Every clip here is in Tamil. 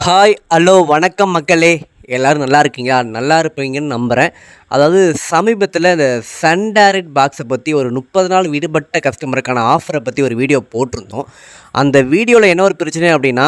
ஹாய் ஹலோ வணக்கம் மக்களே. எல்லோரும் நல்லா இருக்கீங்களா? நல்லா இருப்பீங்கன்னு நம்புகிறேன். அதாவது சமீபத்தில் இந்த சன் டைரக்ட் பாக்ஸை பற்றி ஒரு 30 நாள் விடுபட்ட கஸ்டமருக்கான ஆஃபரை பற்றி ஒரு வீடியோ போட்டிருந்தோம். அந்த வீடியோவில் என்ன ஒரு பிரச்சனை அப்படின்னா,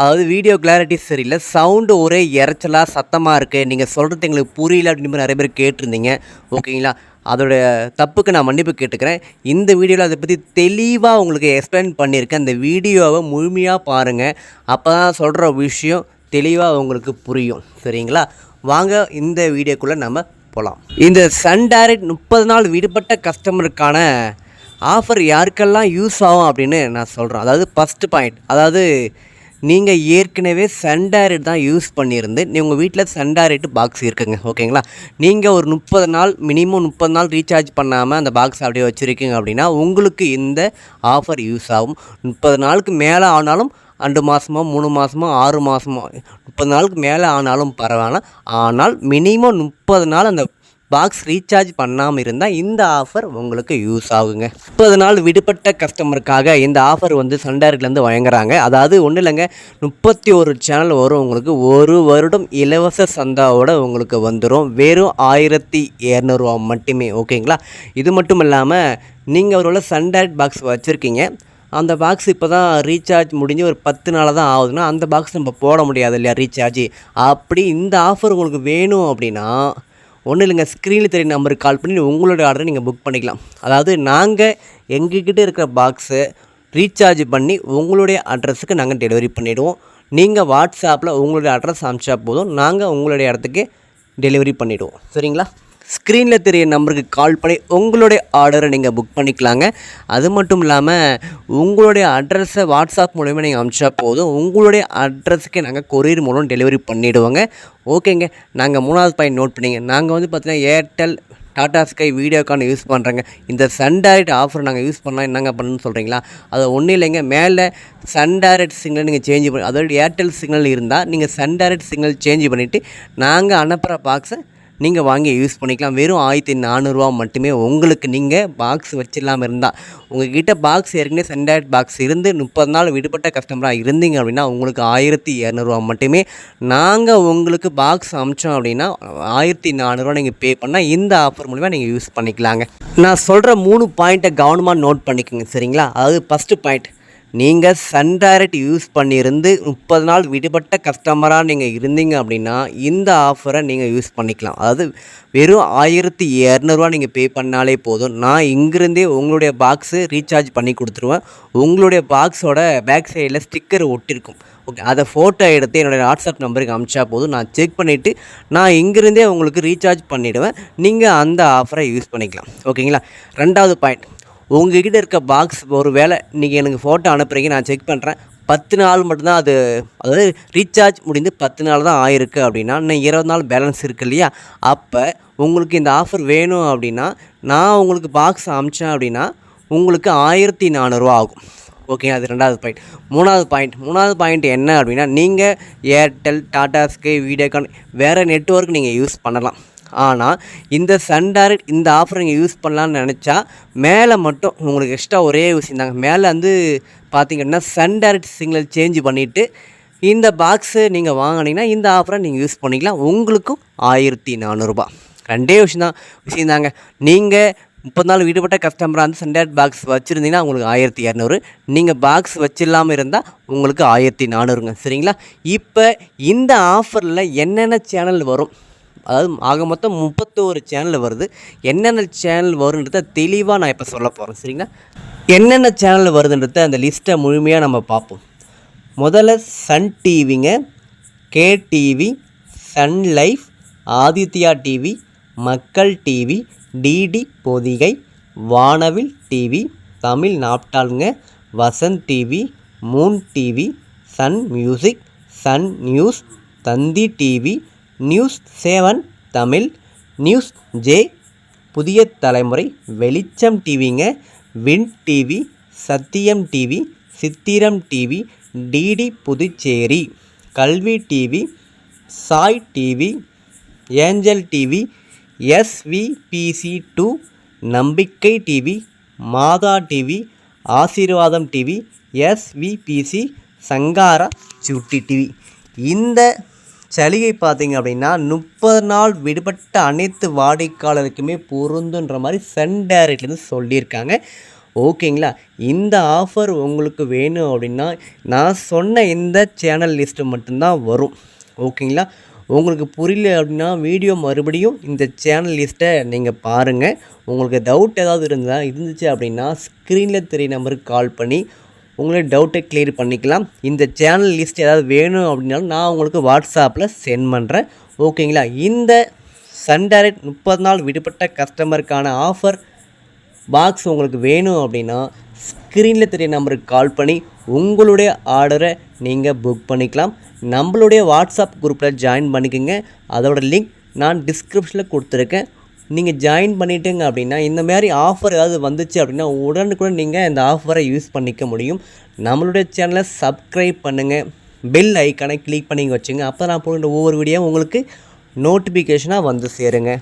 அதாவது வீடியோ கிளாரிட்டி சரியில்லை, சவுண்டு ஒரே இறைச்சலாக சத்தமாக இருக்குது, நீங்கள் சொல்கிறது எங்களுக்கு புரியல அப்படின்னு நிறைய பேர் கேட்டிருந்தீங்க. ஓகேங்களா? அதோடய தப்புக்கு நான் மன்னிப்பு கேட்டுக்கிறேன். இந்த வீடியோவில் அதை பற்றி தெளிவாக உங்களுக்கு எக்ஸ்பிளைன் பண்ணியிருக்கேன். அந்த வீடியோவை முழுமையாக பாருங்கள். அப்போ தான் சொல்கிற விஷயம் தெளிவாக உங்களுக்கு புரியும். சரிங்களா? வாங்க இந்த வீடியோக்குள்ளே நம்ம போகலாம். இந்த சன் டைரக்ட் 30 நாள் விடுபட்ட கஸ்டமருக்கான ஆஃபர் யாருக்கெல்லாம் யூஸ் ஆகும் அப்படின்னு நான் சொல்கிறேன். அதாவது ஃபஸ்ட்டு பாயிண்ட், அதாவது நீங்கள் ஏற்கனவே சன் டைரக்ட் தான் யூஸ் பண்ணியிருந்து உங்கள் வீட்டில் சன் டைரக்ட் பாக்ஸ் இருக்குங்க. ஓகேங்களா? நீங்கள் ஒரு 30 நாள் மினிமம் 30 நாள் ரீசார்ஜ் பண்ணாமல் அந்த பாக்ஸ் அப்படியே வச்சுருக்கீங்க அப்படின்னா உங்களுக்கு இந்த ஆஃபர் யூஸ் ஆகும். 30 நாளுக்கு மேலே ஆனாலும் 2 மாதமோ 3 மாதமோ 6 மாதமோ 30 நாளுக்கு மேலே ஆனாலும் பரவாயில்ல. ஆனால் மினிமம் 30 நாள் அந்த பாக்ஸ் ரீசார்ஜ் பண்ணாமல் இருந்தால் இந்த ஆஃபர் உங்களுக்கு யூஸ் ஆகுங்க. 30 நாள் விடுபட்ட கஸ்டமருக்காக இந்த ஆஃபர் சன் டைரக்ட்லேருந்து வழங்குறாங்க. அதாவது ஒன்றும் இல்லைங்க, 31 சேனல் வரும். உங்களுக்கு ஒரு வருடம் இலவச சந்தாவோட உங்களுக்கு வந்துடும். வெறும் 1200 ரூபா மட்டுமே. ஓகேங்களா? இது மட்டும் இல்லாமல் நீங்கள் அவரோட சன் டைரக்ட் பாக்ஸ் வச்சுருக்கீங்க, அந்த பாக்ஸ் இப்போ தான் ரீசார்ஜ் முடிஞ்சு ஒரு 10 நாள் தான் ஆகுதுன்னா அந்த பாக்ஸ் நம்ம போட முடியாது இல்லையா ரீசார்ஜ். அப்படி இந்த ஆஃபர் உங்களுக்கு வேணும் அப்படின்னா ஒன்றும் இல்லைங்க, ஸ்க்ரீனில் தெரிய நம்பருக்கு கால் பண்ணி உங்களுடைய ஆர்டரை நீங்கள் புக் பண்ணிக்கலாம். அதாவது நாங்கள் எங்ககிட்ட இருக்கிற பாக்ஸை ரீசார்ஜ் பண்ணி உங்களுடைய அட்ரஸுக்கு நாங்கள் டெலிவரி பண்ணிவிடுவோம். நீங்கள் வாட்ஸ்அப்பில் உங்களுடைய அட்ரஸ் அனுப்பிச்சா போதும், நாங்கள் உங்களுடைய இடத்துக்கு டெலிவரி பண்ணிவிடுவோம். சரிங்களா? ஸ்க்ரீனில் தெரிய நம்பருக்கு கால் பண்ணி உங்களுடைய ஆர்டரை நீங்கள் புக் பண்ணிக்கலாங்க. அது மட்டும் இல்லாமல் உங்களுடைய அட்ரஸை வாட்ஸ்அப் மூலமாக நீங்கள் அனுப்பிச்சா போதும், உங்களுடைய அட்ரஸுக்கு நாங்கள் கொரியர் மூலம் டெலிவரி பண்ணிவிடுவோங்க. ஓகேங்க. நாங்கள் 3வது பாயிண்ட் நோட் பண்ணிங்க. நாங்கள் பார்த்தீங்கன்னா ஏர்டெல், டாடா ஸ்கை, வீடியோக்கான யூஸ் பண்ணுறேங்க. இந்த சன் டைரக்ட் ஆஃபர் நாங்கள் யூஸ் பண்ணால் என்னங்க பண்ணணும்னு சொல்கிறீங்களா? அது ஒன்றும் இல்லைங்க, மேலே சன் டைரக்ட் சிக்னல் நீங்கள் சேஞ்ச் பண்ணி, அதாவது ஏர்டெல் சிக்னல் இருந்தால் நீங்கள் சன் டைரக்ட் சிக்னல் சேஞ்ச் பண்ணிவிட்டு நாங்கள் அனுப்புகிற பாக்ஸை நீங்கள் வாங்கி யூஸ் பண்ணிக்கலாம். வெறும் 1400 ரூபா மட்டுமே. உங்களுக்கு நீங்கள் பாக்ஸ் வச்சிடலாமல் இருந்தால், உங்கள் கிட்டே பாக்ஸ் ஏற்கனவே சன் டைரக்ட் பாக்ஸ் இருந்து 30 நாள் விடுபட்ட கஸ்டமராக இருந்தீங்க அப்படின்னா உங்களுக்கு 1200 ரூபா மட்டுமே. நாங்கள் உங்களுக்கு பாக்ஸ் அமிச்சோம் அப்படின்னா 1400 ரூபா நீங்கள் பே பண்ணால் இந்த ஆஃபர் மூலிமா நீங்கள் யூஸ் பண்ணிக்கலாங்க. நான் சொல்கிற 3 பாயிண்ட்டை கவனமாக நோட் பண்ணிக்கோங்க. சரிங்களா? அதாவது ஃபஸ்ட்டு பாயிண்ட், நீங்கள் சன் டைரக்ட் யூஸ் பண்ணியிருந்து 30 நாள் விடுபட்ட கஸ்டமராக நீங்கள் இருந்தீங்க அப்படின்னா இந்த ஆஃபரை நீங்கள் யூஸ் பண்ணிக்கலாம். அதாவது வெறும் 1200 ரூபா நீங்கள் பே பண்ணாலே போதும், நான் இங்கிருந்தே உங்களுடைய பாக்ஸு ரீசார்ஜ் பண்ணி கொடுத்துருவேன். உங்களுடைய பாக்ஸோட பேக் சைடில் ஸ்டிக்கர் ஒட்டியிருக்கும். ஓகே, அதை ஃபோட்டோ எடுத்து என்னுடைய வாட்ஸ்அப் நம்பருக்கு அனுப்பிச்சா போதும், நான் செக் பண்ணிவிட்டு நான் இங்கிருந்தே உங்களுக்கு ரீசார்ஜ் பண்ணிவிடுவேன். நீங்கள் அந்த ஆஃபரை யூஸ் பண்ணிக்கலாம். ஓகேங்களா? 2வது பாயிண்ட், உங்கள்கிட்ட இருக்க பாக்ஸ் ஒரு வேளை நீங்கள் எனக்கு ஃபோட்டோ அனுப்புகிறீங்க, நான் செக் பண்ணுறேன் 10 நாள் மட்டும்தான் அது, அதாவது ரீசார்ஜ் முடிந்து 10 நாள் தான் ஆயிருக்கு அப்படின்னா இன்னும் 20 நாள் பேலன்ஸ் இருக்குது இல்லையா? அப்போ உங்களுக்கு இந்த ஆஃபர் வேணும் அப்படின்னா நான் உங்களுக்கு பாக்ஸ் அனுப்பிச்சேன் அப்படின்னா உங்களுக்கு 1400 ரூபா ஆகும். ஓகே, அது 2வது பாயிண்ட். 3வது பாயிண்ட் என்ன அப்படின்னா, நீங்கள் ஏர்டெல், டாடா ஸ்கை, வீடியோகான் வேறு நெட்வொர்க் நீங்கள் யூஸ் பண்ணலாம். ஆனால் இந்த சன் டைரக்ட் இந்த ஆஃபர் நீங்கள் யூஸ் பண்ணலான்னு நினச்சா மேலே மட்டும் உங்களுக்கு எக்ஸ்ட்ரா ஒரே விஷயம் தாங்க. மேலே பார்த்திங்கன்னா சன் டைரக்ட் சிக்னல் சேஞ்ச் பண்ணிவிட்டு இந்த பாக்ஸு நீங்கள் வாங்கினீங்கன்னா இந்த ஆஃபரை நீங்கள் யூஸ் பண்ணிக்கலாம். உங்களுக்கும் 1400 ரூபா. 2 விஷயம் தாங்க. நீங்கள் 30 நாள் விடுபட்ட கஸ்டமராக சன் டைரக்ட் பாக்ஸ் வச்சுருந்தீங்கன்னா உங்களுக்கு 1200, நீங்கள் பாக்ஸ் வச்சிடலாமல் இருந்தால் உங்களுக்கு 1400ங்க. சரிங்களா? இப்போ இந்த ஆஃபரில் என்னென்ன சேனல் வரும், அதாவது ஆக மொத்தம் 31 சேனல் வருது. என்னென்ன சேனல் வருன்றத தெளிவாக நான் இப்போ சொல்ல போகிறேன். சரிங்களா? என்னென்ன சேனல் வருதுன்றத அந்த லிஸ்ட்டை முழுமையாக நம்ம பார்ப்போம். முதல்ல சன் டிவிங்க, KTV, Sun Life, Aditya TV, Makkal TV, DD Podhigai, Vaanavil TV, Tamil நாப்டாலுங்க, Vasanth TV, moon TV, Sun Music, Sun News, Thanthi TV, news 7 Tamil, news J, Puthiya Thalaimurai, Velicham டிவிங்க, Win TV, Sathiyam TV, Chithiram TV, DD Puducherry, Kalvi TV, Sai TV, angel TV, SVPC2, Nambikkai TV, Madha TV, Aasirvatham TV, SVPC, Shankara Chutti TV. இந்த சலுகை பார்த்தீங்க அப்படின்னா 30 நாள் விடுபட்ட அனைத்து வாடிக்கையாளருக்குமே பொருந்துன்ற மாதிரி சன் டைரக்ட்லேருந்து சொல்லியிருக்காங்க. ஓகேங்களா? இந்த ஆஃபர் உங்களுக்கு வேணும் அப்படின்னா நான் சொன்ன இந்த சேனல் லிஸ்ட்டு மட்டும்தான் வரும். ஓகேங்களா? உங்களுக்கு புரியல அப்படின்னா வீடியோ மறுபடியும் இந்த சேனல் லிஸ்ட்டை நீங்கள் பாருங்கள். உங்களுக்கு டவுட் ஏதாவது இருந்துச்சு அப்படின்னா ஸ்க்ரீனில் தெரிய நம்பருக்கு கால் பண்ணி உங்களோட டவுட்டை கிளியர் பண்ணிக்கலாம். இந்த சேனல் லிஸ்ட் ஏதாவது வேணும் அப்படின்னாலும் நான் உங்களுக்கு வாட்ஸ்அப்பில் சென்ட் பண்ணுறேன். ஓகேங்களா? இந்த சன் டைரக்ட் 30 நாள் விடுபட்ட கஸ்டமருக்கான ஆஃபர் பாக்ஸ் உங்களுக்கு வேணும் அப்படின்னா ஸ்க்ரீனில் தெரிய நம்பருக்கு கால் பண்ணி உங்களுடைய ஆர்டரை நீங்கள் புக் பண்ணிக்கலாம். நம்மளுடைய வாட்ஸ்அப் குரூப்பில் ஜாயின் பண்ணிக்கோங்க. அதோட லிங்க் நான் டிஸ்கிரிப்ஷனில் கொடுத்துருக்கேன். நீங்கள் ஜாயின் பண்ணிட்டீங்க அப்படின்னா இந்த மாதிரி ஆஃபர் ஏதாவது வந்துச்சு அப்படின்னா உடனுக்குடன் நீங்கள் இந்த ஆஃபரை யூஸ் பண்ணிக்க முடியும். நம்மளுடைய சேனலை சப்ஸ்கிரைப் பண்ணுங்கள், பெல் ஐக்கானை கிளிக் பண்ணி வச்சுங்க. அப்போ நான் போடுற ஒவ்வொரு வீடியோ உங்களுக்கு நோட்டிஃபிகேஷனாக வந்து சேருங்க.